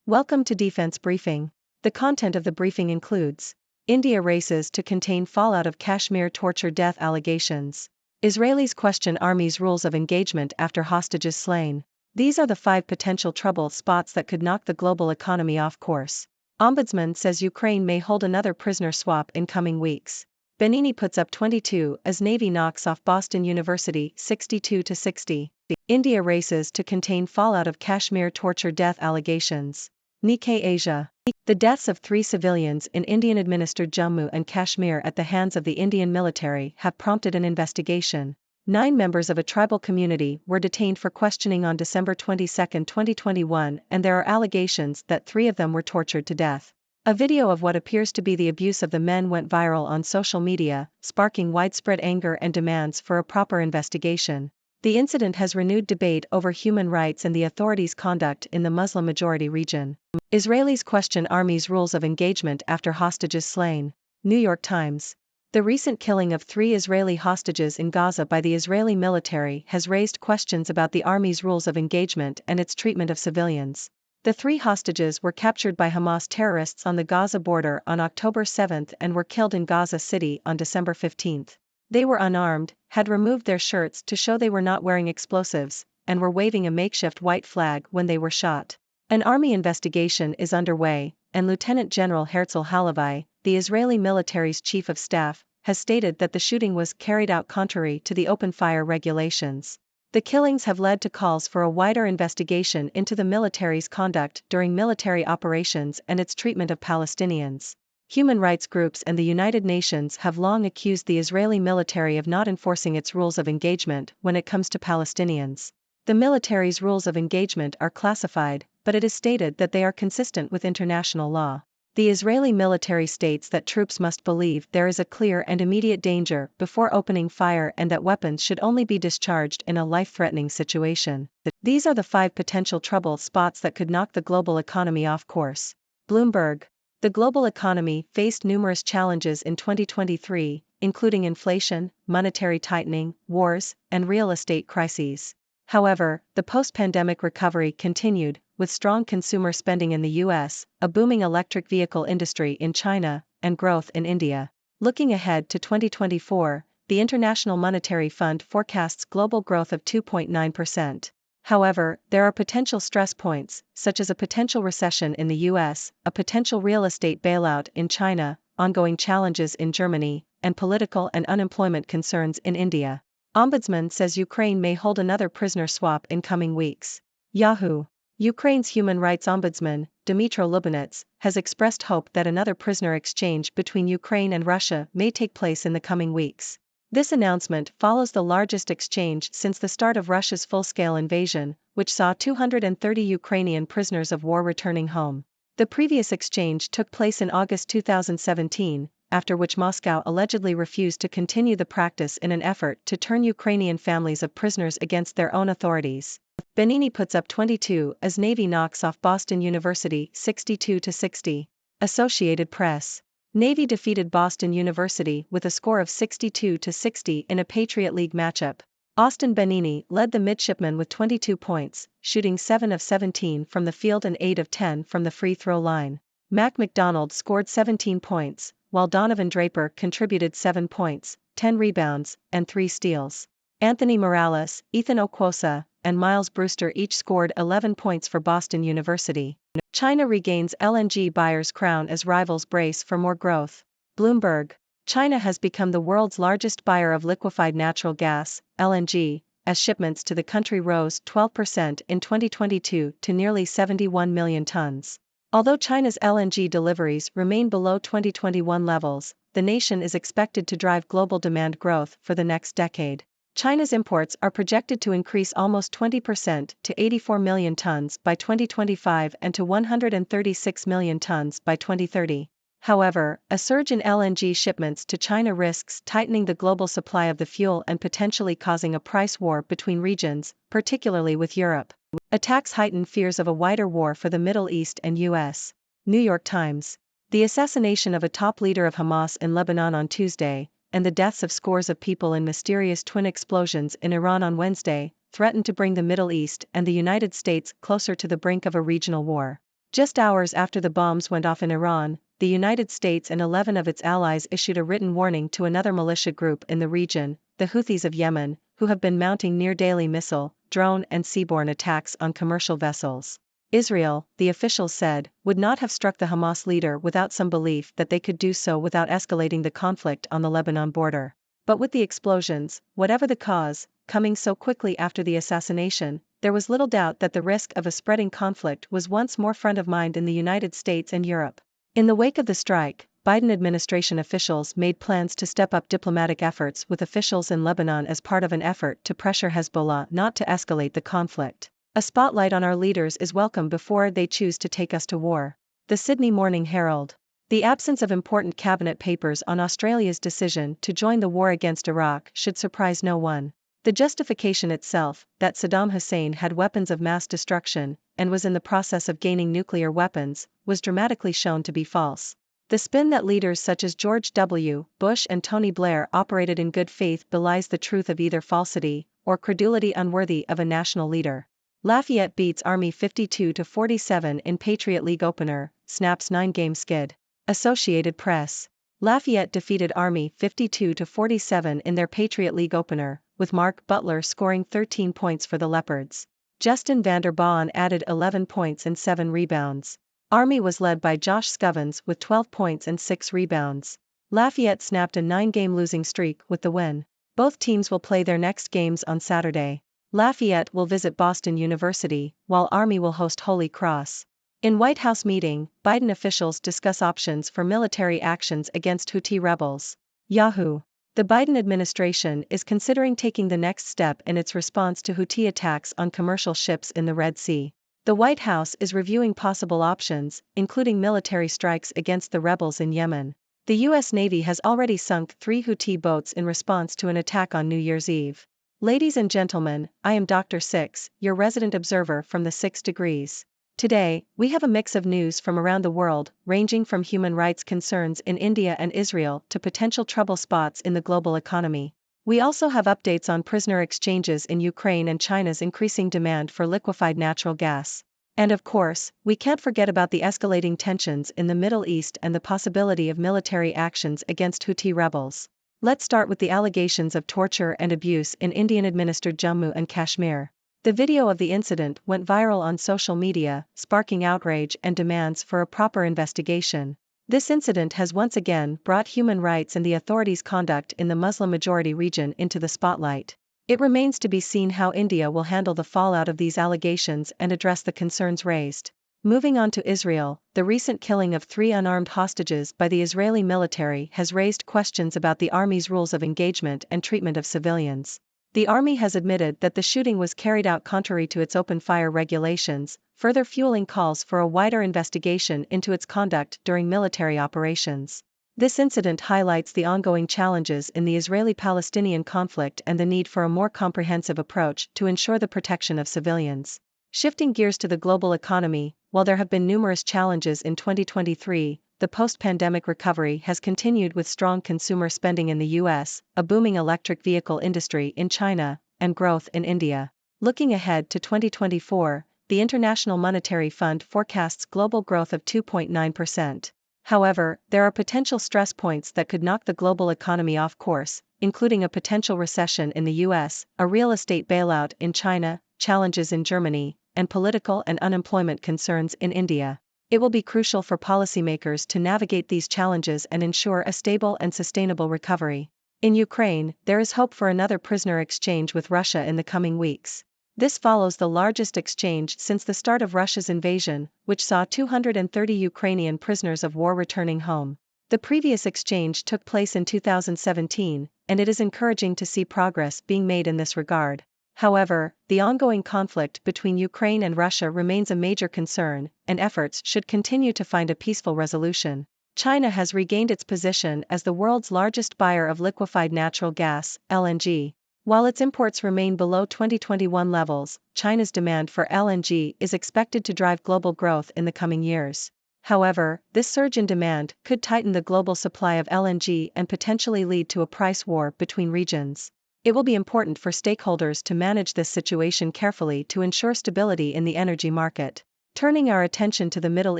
Welcome to Defense Briefing. The content of the briefing includes: India races to contain fallout of Kashmir torture death allegations. Israelis question Army's rules of engagement after hostages slain. These are the 5 potential trouble spots that could knock the global economy off course. Ombudsman says Ukraine may hold another prisoner swap in coming weeks. Benini puts up 22 as Navy knocks off Boston University 62-60. India races to contain fallout of Kashmir torture death allegations. Nikkei Asia. The deaths of 3 civilians in Indian-administered Jammu and Kashmir at the hands of the Indian military have prompted an investigation. 9 members of a tribal community were detained for questioning on December 22, 2021, and there are allegations that 3 of them were tortured to death. A video of what appears to be the abuse of the men went viral on social media, sparking widespread anger and demands for a proper investigation. The incident has renewed debate over human rights and the authorities' conduct in the Muslim-majority region. Israelis question Army's rules of engagement after hostages slain. New York Times. The recent killing of 3 Israeli hostages in Gaza by the Israeli military has raised questions about the Army's rules of engagement and its treatment of civilians. The 3 hostages were captured by Hamas terrorists on the Gaza border on October 7 and were killed in Gaza City on December 15. They were unarmed, had removed their shirts to show they were not wearing explosives, and were waving a makeshift white flag when they were shot. An army investigation is underway, and Lieutenant General Herzl Halevi, the Israeli military's chief of staff, has stated that the shooting was carried out contrary to the open-fire regulations. The killings have led to calls for a wider investigation into the military's conduct during military operations and its treatment of Palestinians. Human rights groups and the United Nations have long accused the Israeli military of not enforcing its rules of engagement when it comes to Palestinians. The military's rules of engagement are classified, but it is stated that they are consistent with international law. The Israeli military states that troops must believe there is a clear and immediate danger before opening fire and that weapons should only be discharged in a life-threatening situation. These are the 5 potential trouble spots that could knock the global economy off course. Bloomberg. The global economy faced numerous challenges in 2023, including inflation, monetary tightening, wars, and real estate crises. However, the post-pandemic recovery continued, with strong consumer spending in the US, a booming electric vehicle industry in China, and growth in India. Looking ahead to 2024, the International Monetary Fund forecasts global growth of 2.9%. However, there are potential stress points, such as a potential recession in the US, a potential real estate bailout in China, ongoing challenges in Germany, and political and unemployment concerns in India. Ombudsman says Ukraine may hold another prisoner swap in coming weeks. Yahoo! Ukraine's human rights ombudsman, Dmytro Lubinets, has expressed hope that another prisoner exchange between Ukraine and Russia may take place in the coming weeks. This announcement follows the largest exchange since the start of Russia's full-scale invasion, which saw 230 Ukrainian prisoners of war returning home. The previous exchange took place in August 2017, after which Moscow allegedly refused to continue the practice in an effort to turn Ukrainian families of prisoners against their own authorities. Benini puts up 22 as Navy knocks off Boston University 62-60. Associated Press. Navy defeated Boston University with a score of 62-60 in a Patriot League matchup. Austin Benini led the midshipmen with 22 points, shooting 7 of 17 from the field and 8 of 10 from the free throw line. Mac McDonald scored 17 points, while Donovan Draper contributed 7 points, 10 rebounds, and 3 steals. Anthony Morales, Ethan Okwosa, and Miles Brewster each scored 11 points for Boston University. China regains LNG buyer's crown as rivals brace for more growth. Bloomberg. China has become the world's largest buyer of liquefied natural gas, LNG, as shipments to the country rose 12% in 2022 to nearly 71 million tons. Although China's LNG deliveries remain below 2021 levels, the nation is expected to drive global demand growth for the next decade. China's imports are projected to increase almost 20% to 84 million tons by 2025 and to 136 million tons by 2030. However, a surge in LNG shipments to China risks tightening the global supply of the fuel and potentially causing a price war between regions, particularly with Europe. Attacks heighten fears of a wider war for the Middle East and US. New York Times. The assassination of a top leader of Hamas in Lebanon on Tuesday, and the deaths of scores of people in mysterious twin explosions in Iran on Wednesday, threaten to bring the Middle East and the United States closer to the brink of a regional war. Just hours after the bombs went off in Iran, the United States and 11 of its allies issued a written warning to another militia group in the region, the Houthis of Yemen, who have been mounting near-daily missile, drone and seaborne attacks on commercial vessels. Israel, the officials said, would not have struck the Hamas leader without some belief that they could do so without escalating the conflict on the Lebanon border. But with the explosions, whatever the cause, coming so quickly after the assassination, there was little doubt that the risk of a spreading conflict was once more front of mind in the United States and Europe. In the wake of the strike, Biden administration officials made plans to step up diplomatic efforts with officials in Lebanon as part of an effort to pressure Hezbollah not to escalate the conflict. A spotlight on our leaders is welcome before they choose to take us to war. The Sydney Morning Herald. The absence of important cabinet papers on Australia's decision to join the war against Iraq should surprise no one. The justification itself, that Saddam Hussein had weapons of mass destruction and was in the process of gaining nuclear weapons, was dramatically shown to be false. The spin that leaders such as George W. Bush and Tony Blair operated in good faith belies the truth of either falsity or credulity unworthy of a national leader. Lafayette beats Army 52-47 in Patriot League opener, snaps 9-game skid. Associated Press. Lafayette defeated Army 52-47 in their Patriot League opener, with Mark Butler scoring 13 points for the Leopards. Justin Vanderbaan added 11 points and 7 rebounds. Army was led by Josh Scovens with 12 points and 6 rebounds. Lafayette snapped a 9-game losing streak with the win. Both teams will play their next games on Saturday. Lafayette will visit Boston University, while Army will host Holy Cross. In White House meeting, Biden officials discuss options for military actions against Houthi rebels. Yahoo! The Biden administration is considering taking the next step in its response to Houthi attacks on commercial ships in the Red Sea. The White House is reviewing possible options, including military strikes against the rebels in Yemen. The U.S. Navy has already sunk 3 Houthi boats in response to an attack on New Year's Eve. Ladies and gentlemen, I am Dr. Six, your resident observer from the 6 degrees. Today, we have a mix of news from around the world, ranging from human rights concerns in India and Israel to potential trouble spots in the global economy. We also have updates on prisoner exchanges in Ukraine and China's increasing demand for liquefied natural gas. And of course, we can't forget about the escalating tensions in the Middle East and the possibility of military actions against Houthi rebels. Let's start with the allegations of torture and abuse in Indian-administered Jammu and Kashmir. The video of the incident went viral on social media, sparking outrage and demands for a proper investigation. This incident has once again brought human rights and the authorities' conduct in the Muslim-majority region into the spotlight. It remains to be seen how India will handle the fallout of these allegations and address the concerns raised. Moving on to Israel, the recent killing of 3 unarmed hostages by the Israeli military has raised questions about the army's rules of engagement and treatment of civilians. The army has admitted that the shooting was carried out contrary to its open-fire regulations, further fueling calls for a wider investigation into its conduct during military operations. This incident highlights the ongoing challenges in the Israeli-Palestinian conflict and the need for a more comprehensive approach to ensure the protection of civilians. Shifting gears to the global economy, while there have been numerous challenges in 2023, the post-pandemic recovery has continued with strong consumer spending in the US, a booming electric vehicle industry in China, and growth in India. Looking ahead to 2024, the International Monetary Fund forecasts global growth of 2.9%. However, there are potential stress points that could knock the global economy off course, including a potential recession in the US, a real estate bailout in China, challenges in Germany, and political and unemployment concerns in India. It will be crucial for policymakers to navigate these challenges and ensure a stable and sustainable recovery. In Ukraine, there is hope for another prisoner exchange with Russia in the coming weeks. This follows the largest exchange since the start of Russia's invasion, which saw 230 Ukrainian prisoners of war returning home. The previous exchange took place in 2017, and it is encouraging to see progress being made in this regard. However, the ongoing conflict between Ukraine and Russia remains a major concern, and efforts should continue to find a peaceful resolution. China has regained its position as the world's largest buyer of liquefied natural gas, LNG. While its imports remain below 2021 levels, China's demand for LNG is expected to drive global growth in the coming years. However, this surge in demand could tighten the global supply of LNG and potentially lead to a price war between regions. It will be important for stakeholders to manage this situation carefully to ensure stability in the energy market. Turning our attention to the Middle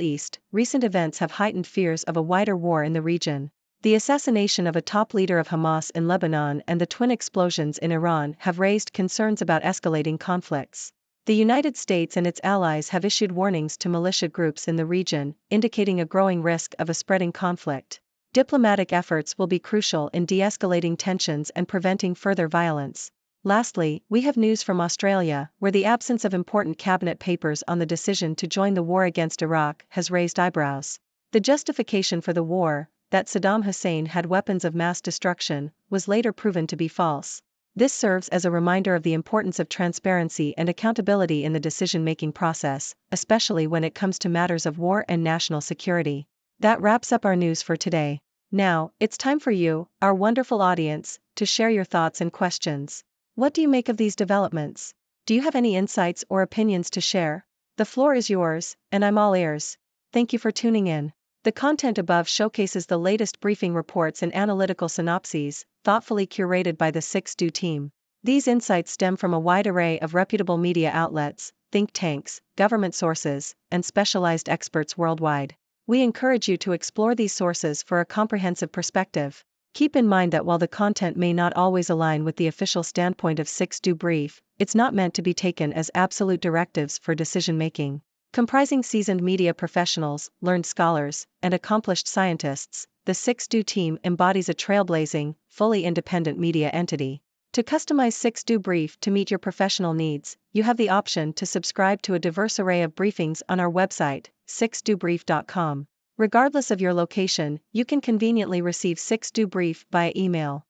East, recent events have heightened fears of a wider war in the region. The assassination of a top leader of Hamas in Lebanon and the twin explosions in Iran have raised concerns about escalating conflicts. The United States and its allies have issued warnings to militia groups in the region, indicating a growing risk of a spreading conflict. Diplomatic efforts will be crucial in de-escalating tensions and preventing further violence. Lastly, we have news from Australia, where the absence of important cabinet papers on the decision to join the war against Iraq has raised eyebrows. The justification for the war, that Saddam Hussein had weapons of mass destruction, was later proven to be false. This serves as a reminder of the importance of transparency and accountability in the decision-making process, especially when it comes to matters of war and national security. That wraps up our news for today. Now, it's time for you, our wonderful audience, to share your thoughts and questions. What do you make of these developments? Do you have any insights or opinions to share? The floor is yours, and I'm all ears. Thank you for tuning in. The content above showcases the latest briefing reports and analytical synopses, thoughtfully curated by the 6Do team. These insights stem from a wide array of reputable media outlets, think tanks, government sources, and specialized experts worldwide. We encourage you to explore these sources for a comprehensive perspective. Keep in mind that while the content may not always align with the official standpoint of 6Do Brief, it's not meant to be taken as absolute directives for decision-making. Comprising seasoned media professionals, learned scholars, and accomplished scientists, the 6Do team embodies a trailblazing, fully independent media entity. To customize 6Do Brief to meet your professional needs, you have the option to subscribe to a diverse array of briefings on our website, 6dobrief.com. Regardless of your location, you can conveniently receive 6Do Brief via email.